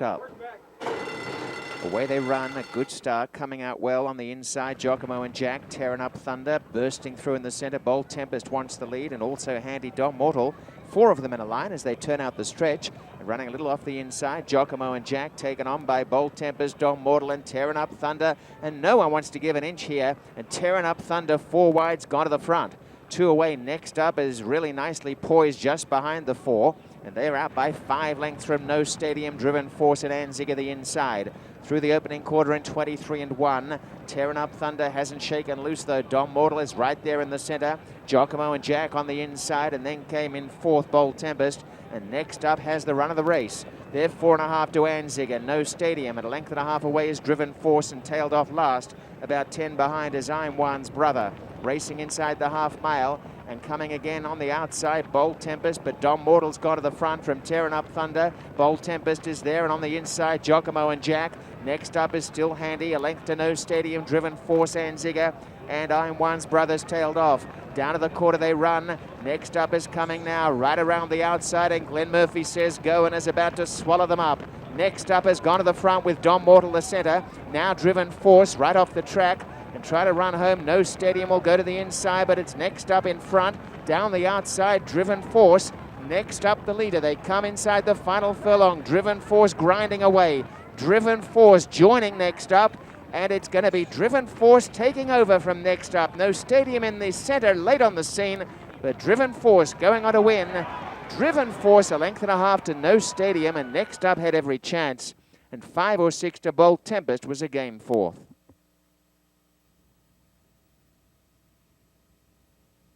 next up. Away they run, a good start, coming out well on the inside. Giacomo and Jack tearing up Thunder, bursting through in the centre. Bold Tempest wants the lead, and also handy Dom Mortal. 4 of them in a line as they turn out the stretch. And running a little off the inside, Giacomo and Jack taken on by Bold Tempest, Dom Mortal, and tearing up Thunder. And no one wants to give an inch here. And tearing up Thunder, 4 wide's gone to the front. 2 away. Next up is really nicely poised just behind the 4. And they're out by 5 lengths from No Stadium. Driven Force at Anziger the inside. Through the opening quarter in 23 and 1. Tearing up Thunder hasn't shaken loose though. Dom Mortal is right there in the centre. Giacomo and Jack on the inside, and then came in 4th Bold Tempest. And next up has the run of the race. They're 4.5 to Anziger. No Stadium at a length and a half away is Driven Force, and tailed off last. About 10 behind is I'm One's Brother. Racing inside the half mile. And coming again on the outside, Bold Tempest, but Dom Mortal's gone to the front from tearing up Thunder. Bold Tempest is there, and on the inside, Giacomo and Jack. Next up is still handy, a length to No Stadium, Driven Force, Anziger, and I'm One's Brothers tailed off. Down to the quarter they run. Next up is coming now, right around the outside, and Glenn Murphy says go and is about to swallow them up. Next up has gone to the front with Dom Mortal the centre. Now Driven Force right off the track. And try to run home. No Stadium will go to the inside, but it's next up in front. Down the outside, Driven Force. Next up the leader. They come inside the final furlong. Driven Force grinding away. Driven Force joining next up. And it's going to be Driven Force taking over from next up. No Stadium in the centre, late on the scene. But Driven Force going on to win. Driven Force a length and a half to No Stadium. And next up had every chance. And 5 or 6 to Bold Tempest was a game 4th.